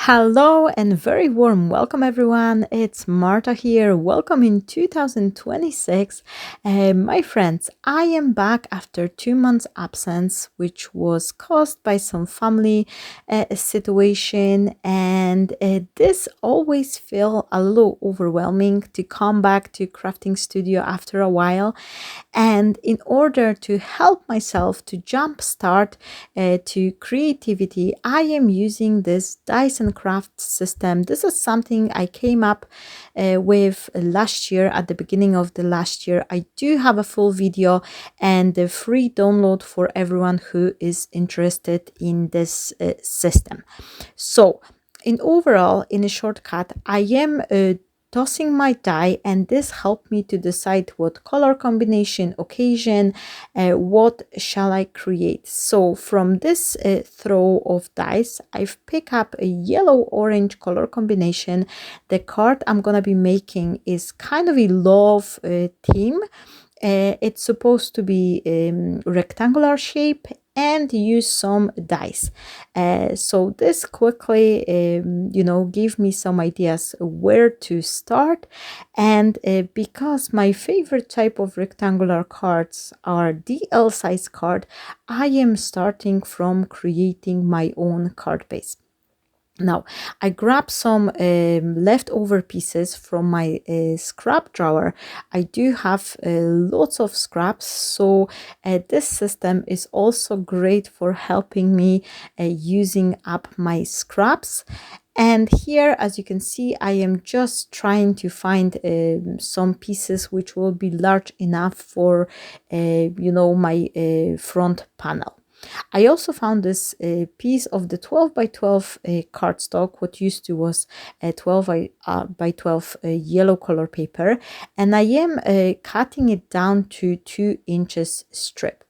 Hello and very warm welcome, everyone. It's Marta here. Welcome in 2026. My friends, I am back after 2 months absence, which was caused by some family situation, and this always feel a little overwhelming to come back to crafting studio after a while. And in order to help myself to jumpstart to creativity, I am using this Dyson Craft system. This is something I came up with last year, at the beginning of the last year. I do have a full video and a free download for everyone who is interested in this system. So, in a shortcut, I am tossing my die, and this helped me to decide what color combination, occasion, what shall I create. So from this throw of dice, I've picked up a yellow orange color combination. The card I'm gonna be making is kind of a love theme. It's supposed to be rectangular shape and use some dice. So this quickly, gave me some ideas where to start. And because my favorite type of rectangular cards are DL size card, I am starting from creating my own card base. Now, I grabbed some leftover pieces from my scrap drawer. I do have lots of scraps, so this system is also great for helping me using up my scraps. And here, as you can see, I am just trying to find some pieces which will be large enough for, my front panel. I also found this piece of the 12 by 12 cardstock, what used to was a 12 by 12 yellow color paper, and I am cutting it down to 2 inches strip.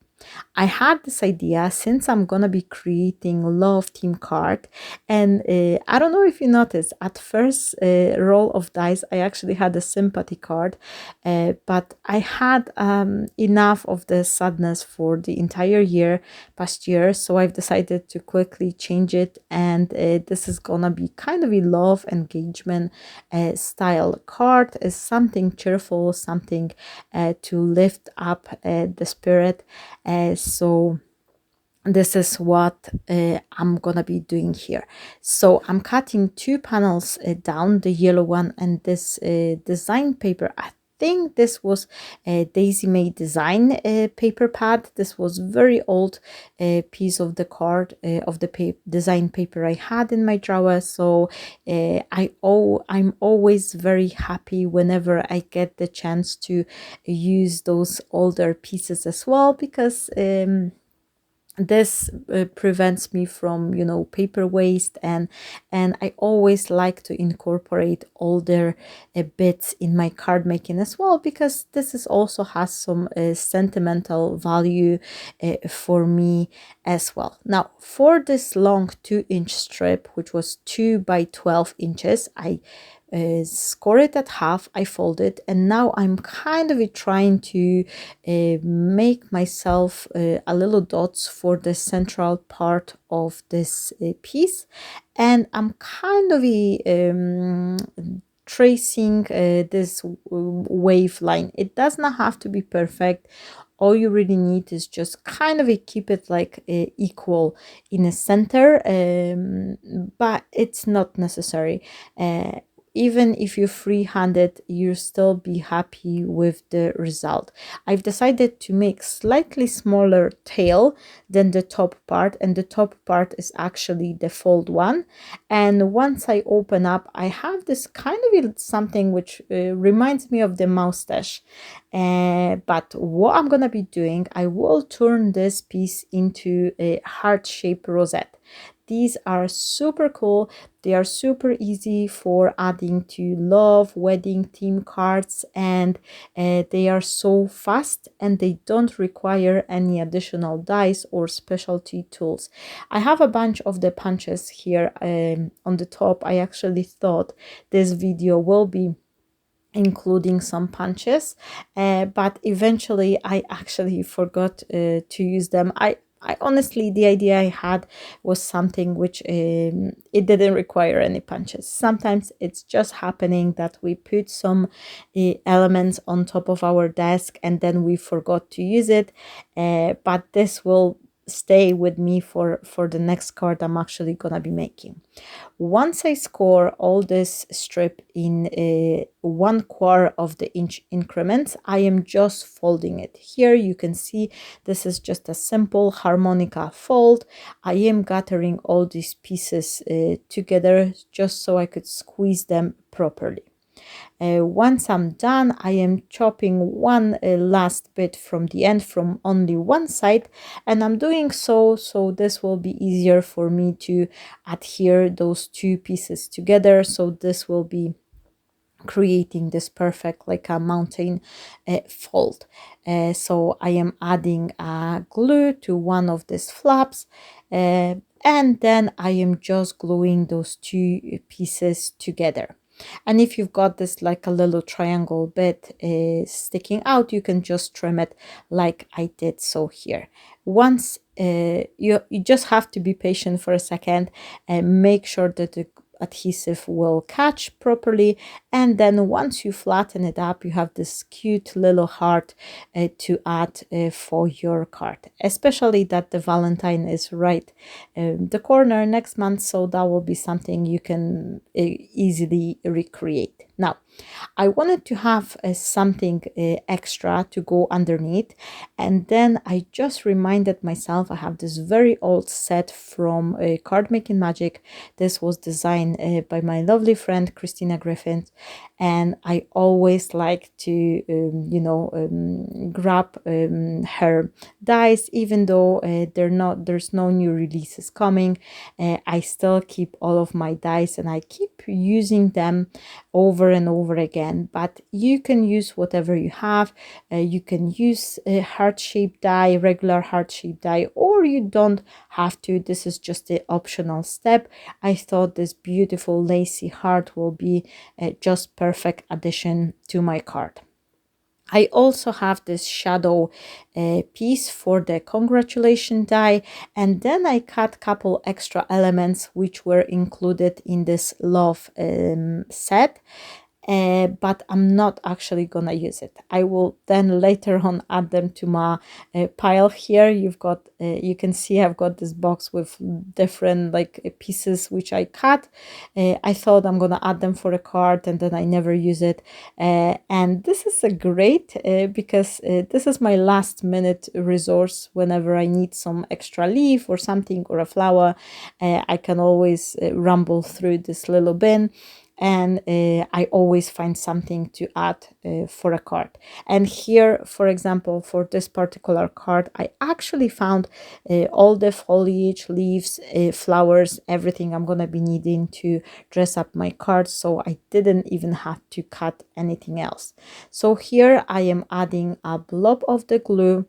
I had this idea since I'm gonna be creating love theme card, and I don't know if you noticed, at first roll of dice I actually had a sympathy card, but I had enough of the sadness for the entire past year, so I've decided to quickly change it, and this is gonna be kind of a love engagement style card. Is something cheerful, something to lift up the spirit. So this is what I'm gonna be doing here. So I'm cutting 2 panels down, the yellow one and this design paper. I think this was a Daisy May design paper pad. This was very old piece of the card of the design paper I had in my drawer. So I'm always very happy whenever I get the chance to use those older pieces as well, because this prevents me from paper waste, and I always like to incorporate older bits in my card making as well, because this is also has some sentimental value for me as well. Now, for this long 2-inch strip, which was 2 by 12 inches, I score it at half, I fold it, and now I'm kind of trying to make myself a little dots for the central part of this piece, and I'm kind of tracing this wave line. It does not have to be perfect. All you really need is just kind of keep it like equal in the center, but it's not necessary. Even if you freehand it, you'll still be happy with the result. I've decided to make slightly smaller tail than the top part, and the top part is actually the fold one. And once I open up, I have this kind of something which reminds me of the mustache. But what I'm gonna be doing, I will turn this piece into a heart-shaped rosette. These are super cool. They are super easy for adding to love wedding theme cards, and they are so fast, and they don't require any additional dice or specialty tools. I have a bunch of the punches here on the top. I actually thought this video will be including some punches, but eventually I actually forgot to use them. I honestly, the idea I had was something which it didn't require any punches. Sometimes it's just happening that we put some elements on top of our desk and then we forgot to use it. But this will stay with me for the next card I'm actually gonna be making. Once I score all this strip in 1/4 of the inch increments, I am just folding it. Here you can see this is just a simple harmonica fold. I am gathering all these pieces together just so I could squeeze them properly. Once I'm done, I am chopping one last bit from the end from only one side, and I'm doing so this will be easier for me to adhere those two pieces together. So this will be creating this perfect like a mountain fold. So I am adding glue to one of these flaps, and then I am just gluing those two pieces together. And if you've got this like a little triangle bit sticking out, you can just trim it like I did so here. Once you just have to be patient for a second and make sure that the adhesive will catch properly, and then once you flatten it up, you have this cute little heart to add for your card, especially that the Valentine is right the corner next month, so that will be something you can easily recreate. Now I wanted to have something extra to go underneath, and then I just reminded myself I have this very old set from Card Making Magic. This was designed by my lovely friend Christina Griffin, and I always like to grab her dies, even though there's no new releases coming. I still keep all of my dies and I keep using them over and over again. But you can use whatever you have. You can use a heart-shaped die, regular heart-shaped die, or you don't have to. This is just the optional step. I thought this beautiful lacy heart will be just perfect addition to my card. I also have this shadow piece for the congratulation die, and then I cut couple extra elements which were included in this love set. But I'm not actually gonna use it. I will then later on add them to my pile. Here you've got you can see I've got this box with different like pieces which I cut. I thought I'm gonna add them for a card, and then I never use it, and this is a great because this is my last minute resource. Whenever I need some extra leaf or something or a flower, I can always rumble through this little bin, and I always find something to add for a card. And here, for example, for this particular card, I actually found all the foliage, leaves, flowers, everything I'm gonna be needing to dress up my card, so I didn't even have to cut anything else. So here I am adding a blob of the glue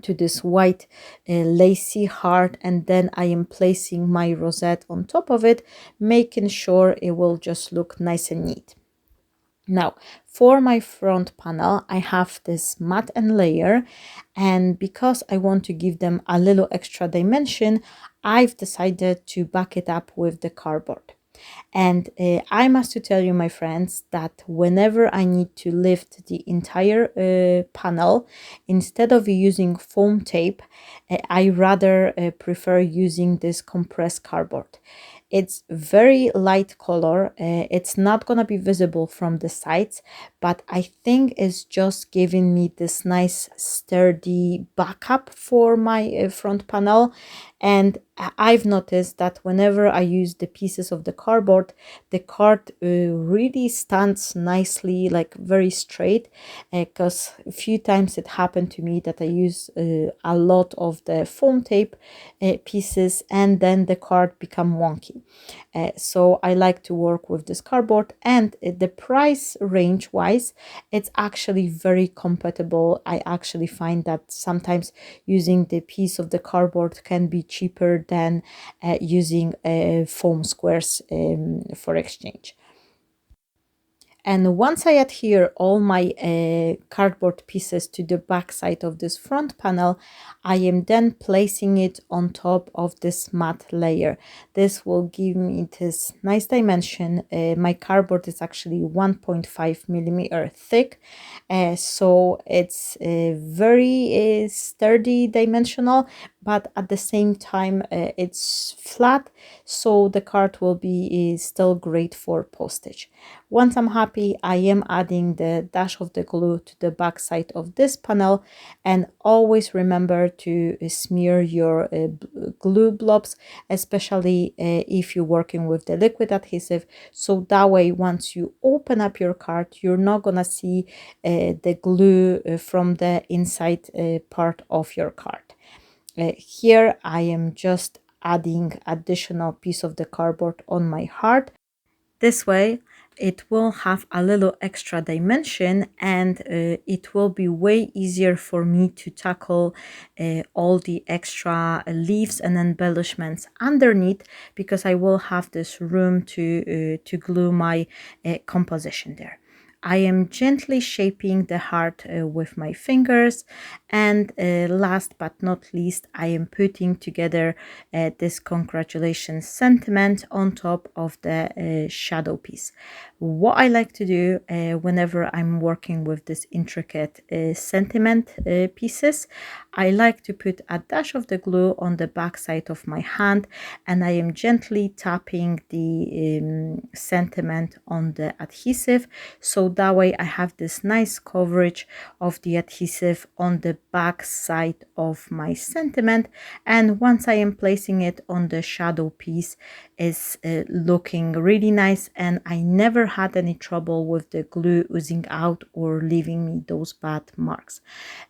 to this white lacy heart, and then I am placing my rosette on top of it, making sure it will just look nice and neat. Now for my front panel, I have this matte and layer, and because I want to give them a little extra dimension, I've decided to back it up with the cardboard. And I must to tell you, my friends, that whenever I need to lift the entire panel, instead of using foam tape, I rather prefer using this compressed cardboard. It's very light color. It's not gonna be visible from the sides, but I think it's just giving me this nice sturdy backup for my front panel. And I've noticed that whenever I use the pieces of the cardboard, the card really stands nicely, like very straight, because a few times it happened to me that I use a lot of the foam tape pieces, and then the card become wonky. So I like to work with this cardboard, and the price range wise, it's actually very compatible. I actually find that sometimes using the piece of the cardboard can be cheaper than using foam squares for exchange. And once I adhere all my cardboard pieces to the back side of this front panel, I am then placing it on top of this matte layer. This will give me this nice dimension. My cardboard is actually 1.5 millimeter thick, so it's very sturdy dimensional, but at the same time it's flat, so the card will be still great for postage. Once I'm happy, I am adding the dash of the glue to the back side of this panel, and always remember to smear your glue blobs, especially if you're working with the liquid adhesive, so that way once you open up your card, you're not gonna see the glue from the inside part of your card. Here I am just adding additional piece of the cardboard on my heart. This way it will have a little extra dimension, and it will be way easier for me to tackle all the extra leaves and embellishments underneath, because I will have this room to glue my composition there. I am gently shaping the heart with my fingers, and last but not least, I am putting together this congratulations sentiment on top of the shadow piece. What I like to do whenever I'm working with this intricate sentiment pieces, I like to put a dash of the glue on the back side of my hand, and I am gently tapping the sentiment on the adhesive, so that way I have this nice coverage of the adhesive on the back side of my sentiment, and once I am placing it on the shadow piece, is looking really nice, and I never had any trouble with the glue oozing out or leaving me those bad marks.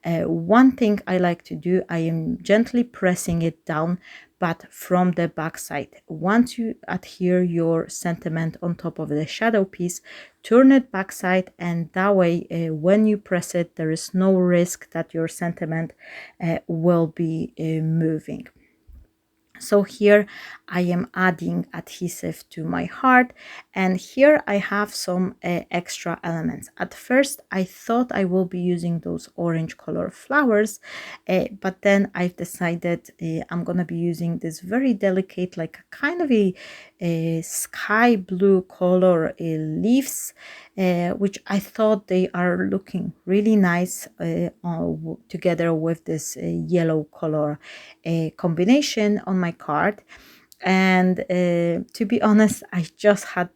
One thing I like to do, I am gently pressing it down, but from the back side. Once you adhere your sentiment on top of the shadow piece, turn it backside, and that way when you press it, there is no risk that your sentiment will be moving. So here I am adding adhesive to my heart, and here I have some extra elements. At first I thought I will be using those orange color flowers, but then I've decided I'm gonna be using this very delicate, like kind of a sky blue color leaves, which I thought they are looking really nice together with this yellow color combination on my card. And to be honest, I just had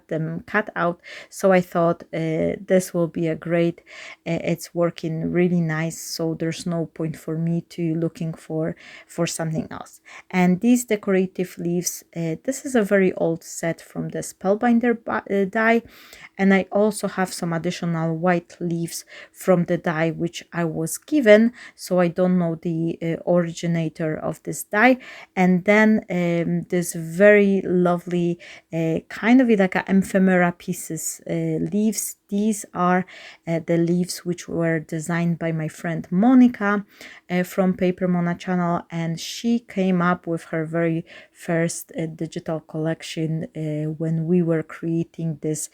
them cut out, so I thought this will be a great, it's working really nice, so there's no point for me to looking for something else. And these decorative leaves, this is a very old set from the Spellbinder die, and I also have some additional white leaves from the die which I was given, so I don't know the originator of this die. And then this very lovely kind of like a ephemera pieces leaves. These are the leaves which were designed by my friend Monika from Paper Mona channel, and she came up with her very first digital collection when we were creating this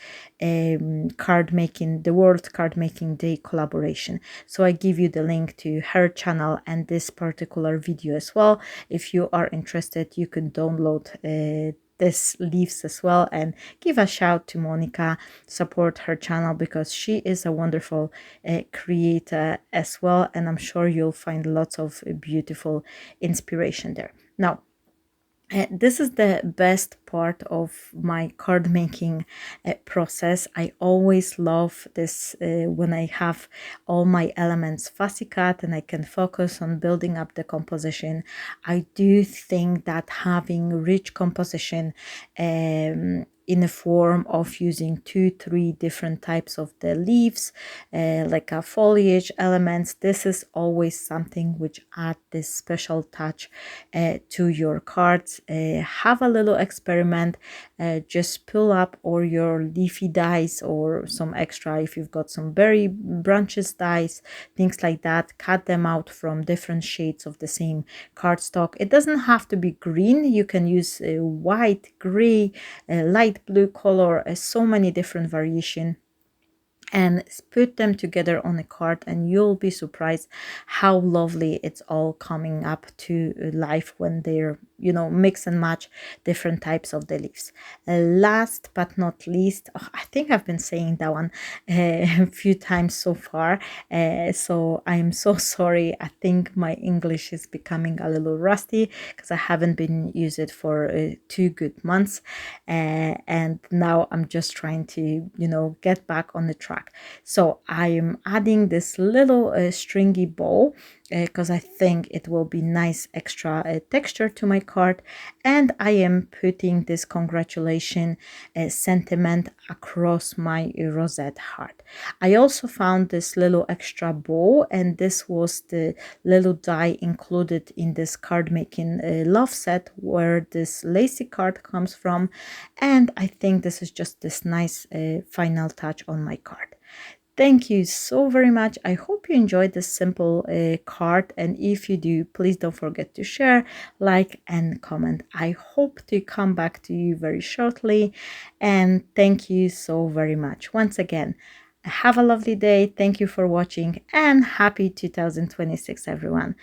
card making, the World Card Making Day collaboration. So I give you the link to her channel and this particular video as well. If you are interested, you can download this leaves as well, and give a shout to Monika, support her channel, because she is a wonderful creator as well, and I'm sure you'll find lots of beautiful inspiration there. Now, this is the best part of my card making process. I always love this when I have all my elements fussy cut and I can focus on building up the composition. I do think that having rich composition in the form of using 2-3 different types of the leaves, like a foliage elements, this is always something which add this special touch to your cards. Have a little experiment, just pull up all your leafy dies or some extra, if you've got some berry branches dies, things like that, cut them out from different shades of the same cardstock. It doesn't have to be green, you can use white, gray, light light blue color, so many different variation, and put them together on a card, and you'll be surprised how lovely it's all coming up to life when they're, mix and match different types of the leaves. Last but not least, oh, I think I've been saying that one a few times so far, so I'm so sorry. I think my English is becoming a little rusty because I haven't been use it for 2 good months, and now I'm just trying to get back on the track. So I am adding this little stringy bow because I think it will be nice extra texture to my card, and I am putting this congratulation sentiment across my rosette heart. I also found this little extra bow, and this was the little die included in this card making love set where this lacy card comes from, and I think this is just this nice final touch on my card. Thank you so very much. I hope you enjoyed this simple card, and if you do, please don't forget to share, like, and comment. I hope to come back to you very shortly, and thank you so very much once again. Have a lovely day. Thank you for watching, and happy 2026, everyone.